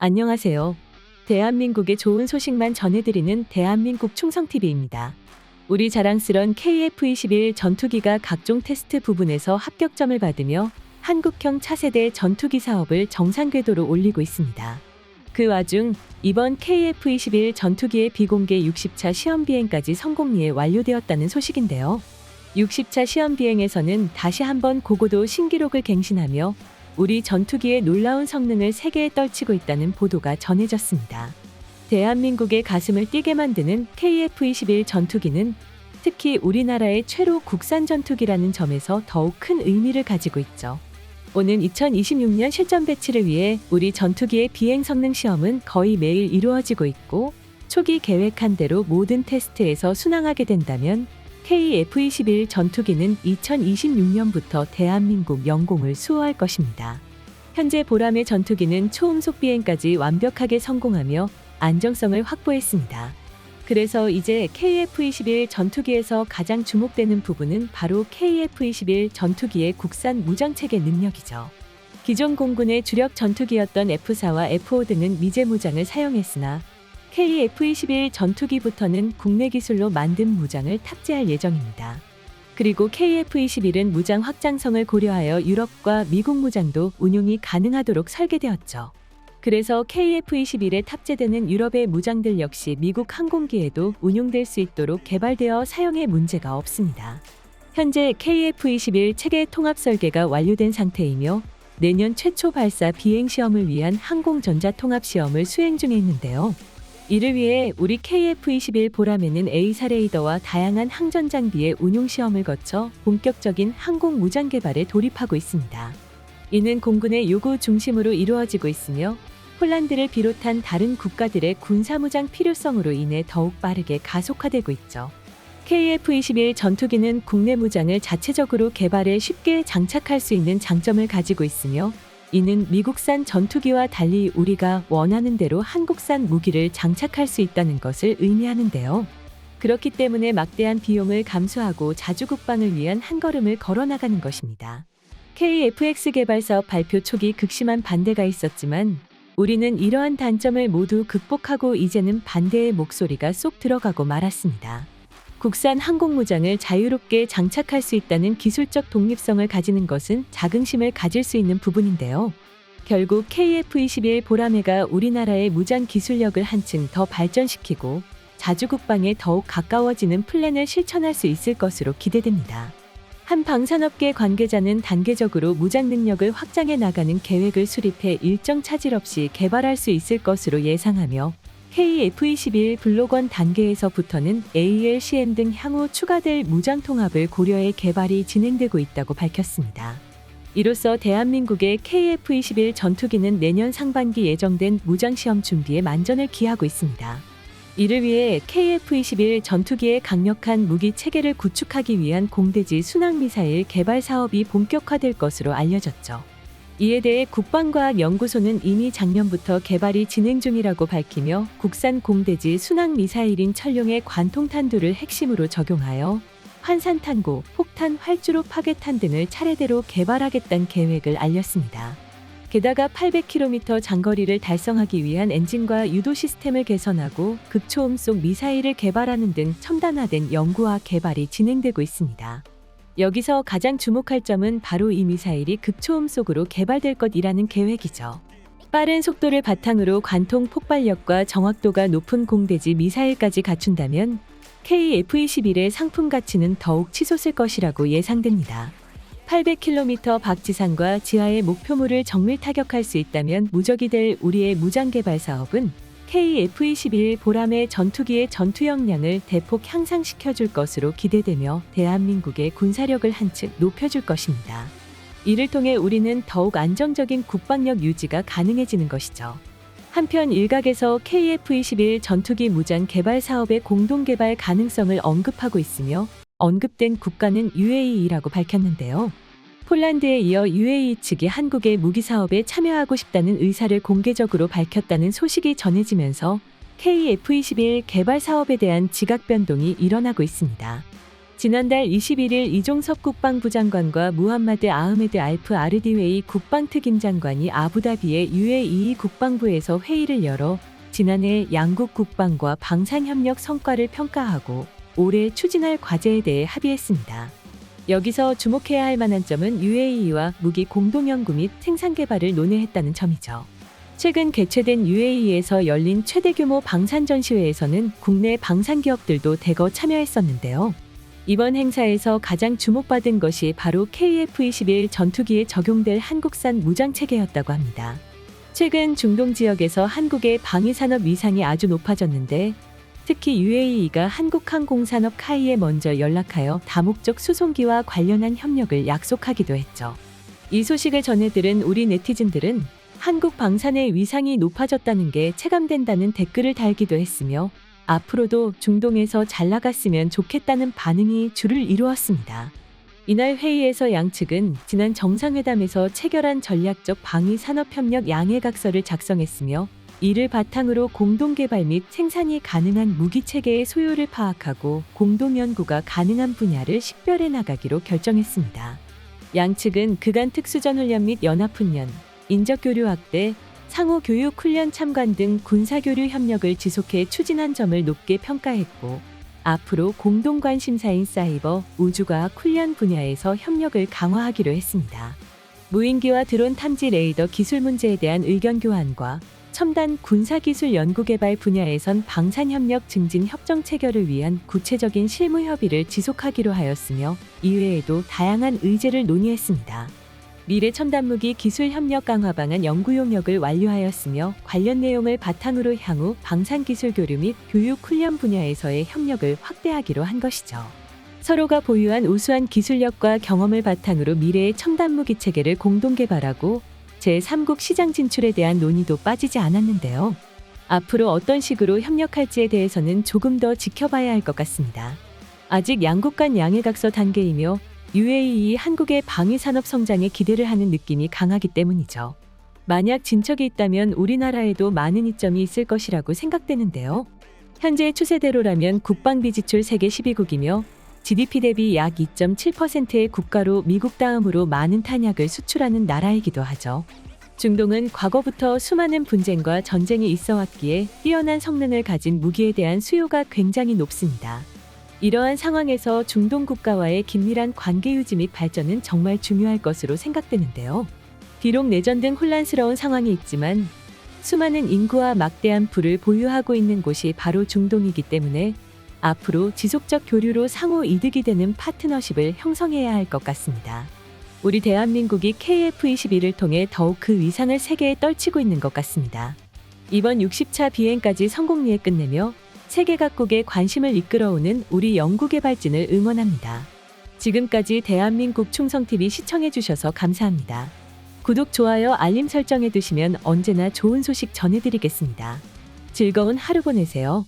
안녕하세요. 대한민국의 좋은 소식만 전해드리는 대한민국 충성TV입니다. 우리 자랑스런 KF-21 전투기가 각종 테스트 부분에서 합격점을 받으며 한국형 차세대 전투기 사업을 정상 궤도로 올리고 있습니다. 그 와중 이번 KF-21 전투기의 비공개 60차 시험 비행까지 성공리에 완료되었다는 소식인데요. 60차 시험 비행에서는 다시 한번 고고도 신기록을 갱신하며 우리 전투기의 놀라운 성능을 세계에 떨치고 있다는 보도가 전해졌습니다. 대한민국의 가슴을 뛰게 만드는 KF-21 전투기는 특히 우리나라의 최로 국산 전투기라는 점에서 더욱 큰 의미를 가지고 있죠. 오는 2026년 실전 배치를 위해 우리 전투기의 비행 성능 시험은 거의 매일 이루어지고 있고, 초기 계획한 대로 모든 테스트에서 순항하게 된다면 KF-21 전투기는 2026년부터 대한민국 영공을 수호할 것입니다. 현재 보람의 전투기는 초음속 비행까지 완벽하게 성공하며 안정성을 확보했습니다. 그래서 이제 KF-21 전투기에서 가장 주목되는 부분은 바로 KF-21 전투기의 국산 무장체계 능력이죠. 기존 공군의 주력 전투기였던 F4와 F5 등은 미제 무장을 사용했으나 KF-21 전투기부터는 국내 기술로 만든 무장을 탑재할 예정입니다. 그리고 KF-21은 무장 확장성을 고려하여 유럽과 미국 무장도 운용이 가능하도록 설계되었죠. 그래서 KF-21에 탑재되는 유럽의 무장들 역시 미국 항공기에도 운용될 수 있도록 개발되어 사용에 문제가 없습니다. 현재 KF-21 체계 통합 설계가 완료된 상태이며 내년 최초 발사 비행 시험을 위한 항공전자 통합 시험을 수행 중에 있는데요. 이를 위해 우리 KF-21 보람에는 A사 레이더와 다양한 항전 장비의 운용 시험을 거쳐 본격적인 항공 무장 개발에 돌입하고 있습니다. 이는 공군의 요구 중심으로 이루어지고 있으며 폴란드를 비롯한 다른 국가들의 군사무장 필요성으로 인해 더욱 빠르게 가속화되고 있죠. KF-21 전투기는 국내 무장을 자체적으로 개발해 쉽게 장착할 수 있는 장점을 가지고 있으며, 이는 미국산 전투기와 달리 우리가 원하는 대로 한국산 무기를 장착할 수 있다는 것을 의미하는데요. 그렇기 때문에 막대한 비용을 감수하고 자주국방을 위한 한 걸음을 걸어나가는 것입니다. KF-X 개발 사업 발표 초기 극심한 반대가 있었지만 우리는 이러한 단점을 모두 극복하고 이제는 반대의 목소리가 쏙 들어가고 말았습니다. 국산 항공무장을 자유롭게 장착할 수 있다는 기술적 독립성을 가지는 것은 자긍심을 가질 수 있는 부분인데요. 결국 KF-21 보람회가 우리나라의 무장 기술력을 한층 더 발전시키고 자주국방에 더욱 가까워지는 플랜을 실천할 수 있을 것으로 기대됩니다. 한 방산업계 관계자는 단계적으로 무장 능력을 확장해 나가는 계획을 수립해 일정 차질 없이 개발할 수 있을 것으로 예상하며, KF-21 블록1 단계에서부터는 ALCM 등 향후 추가될 무장 통합을 고려해 개발이 진행되고 있다고 밝혔습니다. 이로써 대한민국의 KF-21 전투기는 내년 상반기 예정된 무장시험 준비에 만전을 기하고 있습니다. 이를 위해 KF-21 전투기의 강력한 무기 체계를 구축하기 위한 공대지 순항미사일 개발 사업이 본격화될 것으로 알려졌죠. 이에 대해 국방과학연구소는 이미 작년부터 개발이 진행 중이라고 밝히며 국산 공대지 순항미사일인 천룡의 관통탄두를 핵심으로 적용하여 환산탄고, 폭탄 활주로 파괴탄 등을 차례대로 개발하겠다는 계획을 알렸습니다. 게다가 800km 장거리를 달성하기 위한 엔진과 유도 시스템을 개선하고 극초음속 미사일을 개발하는 등 첨단화된 연구와 개발이 진행되고 있습니다. 여기서 가장 주목할 점은 바로 이 미사일이 극초음속으로 개발될 것이라는 계획이죠. 빠른 속도를 바탕으로 관통 폭발력과 정확도가 높은 공대지 미사일까지 갖춘다면 KF-21의 상품 가치는 더욱 치솟을 것이라고 예상됩니다. 800km 박지상과 지하의 목표물을 정밀 타격할 수 있다면 무적이 될 우리의 무장 개발 사업은 KF-21 보람의 전투기의 전투 역량을 대폭 향상시켜줄 것으로 기대되며 대한민국의 군사력을 한층 높여줄 것입니다. 이를 통해 우리는 더욱 안정적인 국방력 유지가 가능해지는 것이죠. 한편 일각에서 KF-21 전투기 무장 개발 사업의 공동 개발 가능성을 언급하고 있으며, 언급된 국가는 UAE라고 밝혔는데요. 폴란드에 이어 UAE 측이 한국의 무기 사업에 참여하고 싶다는 의사를 공개적으로 밝혔다는 소식이 전해지면서 KF-21 개발 사업에 대한 지각 변동이 일어나고 있습니다. 지난달 21일 이종섭 국방부 장관과 무함마드 아흐메드 알프 아르디웨이 국방특임 장관이 아부다비의 UAE 국방부에서 회의를 열어 지난해 양국 국방과 방산협력 성과를 평가하고 올해 추진할 과제에 대해 합의했습니다. 여기서 주목해야 할 만한 점은 UAE와 무기 공동연구 및 생산 개발을 논의했다는 점이죠. 최근 개최된 UAE에서 열린 최대 규모 방산 전시회에서는 국내 방산 기업들도 대거 참여했었는데요. 이번 행사에서 가장 주목받은 것이 바로 KF-21 전투기에 적용될 한국산 무장체계였다고 합니다. 최근 중동 지역에서 한국의 방위산업 위상이 아주 높아졌는데 특히 UAE가 한국항공산업 카이에 먼저 연락하여 다목적 수송기와 관련한 협력을 약속하기도 했죠. 이 소식을 전해들은 우리 네티즌들은 한국 방산의 위상이 높아졌다는 게 체감된다는 댓글을 달기도 했으며 앞으로도 중동에서 잘 나갔으면 좋겠다는 반응이 줄을 이루었습니다. 이날 회의에서 양측은 지난 정상회담에서 체결한 전략적 방위산업협력 양해각서를 작성했으며 이를 바탕으로 공동개발 및 생산이 가능한 무기체계의 소요를 파악하고 공동연구가 가능한 분야를 식별해 나가기로 결정했습니다. 양측은 그간 특수전훈련 및 연합훈련, 인적교류 확대, 상호 교육 훈련 참관 등 군사교류 협력을 지속해 추진한 점을 높게 평가했고 앞으로 공동 관심사인 사이버, 우주과학 훈련 분야에서 협력을 강화하기로 했습니다. 무인기와 드론 탐지 레이더 기술 문제에 대한 의견 교환과 첨단 군사기술 연구개발 분야에선 방산협력 증진 협정 체결을 위한 구체적인 실무 협의를 지속하기로 하였으며 이외에도 다양한 의제를 논의했습니다. 미래 첨단무기 기술 협력 강화 방안 연구 용역을 완료하였으며 관련 내용을 바탕으로 향후 방산기술 교류 및 교육 훈련 분야에서의 협력을 확대하기로 한 것이죠. 서로가 보유한 우수한 기술력과 경험을 바탕으로 미래의 첨단무기 체계를 공동 개발하고 제3국 시장 진출에 대한 논의도 빠지지 않았는데요. 앞으로 어떤 식으로 협력할지에 대해서는 조금 더 지켜봐야 할 것 같습니다. 아직 양국 간 양해각서 단계이며 UAE 한국의 방위산업 성장에 기대를 하는 느낌이 강하기 때문이죠. 만약 진척이 있다면 우리나라에도 많은 이점이 있을 것이라고 생각되는데요. 현재 추세대로라면 국방비 지출 세계 12국이며 GDP 대비 약 2.7%의 국가로 미국 다음으로 많은 탄약을 수출하는 나라이기도 하죠. 중동은 과거부터 수많은 분쟁과 전쟁이 있어 왔기에 뛰어난 성능을 가진 무기에 대한 수요가 굉장히 높습니다. 이러한 상황에서 중동 국가와의 긴밀한 관계 유지 및 발전은 정말 중요할 것으로 생각되는데요. 비록 내전 등 혼란스러운 상황이 있지만 수많은 인구와 막대한 부를 보유하고 있는 곳이 바로 중동이기 때문에 앞으로 지속적 교류로 상호 이득이 되는 파트너십을 형성해야 할 것 같습니다. 우리 대한민국이 KF-21을 통해 더욱 그 위상을 세계에 떨치고 있는 것 같습니다. 이번 60차 비행까지 성공리에 끝내며 세계 각국의 관심을 이끌어오는 우리 연구개발진을 응원합니다. 지금까지 대한민국 충성TV 시청해주셔서 감사합니다. 구독, 좋아요, 알림 설정해두시면 언제나 좋은 소식 전해드리겠습니다. 즐거운 하루 보내세요.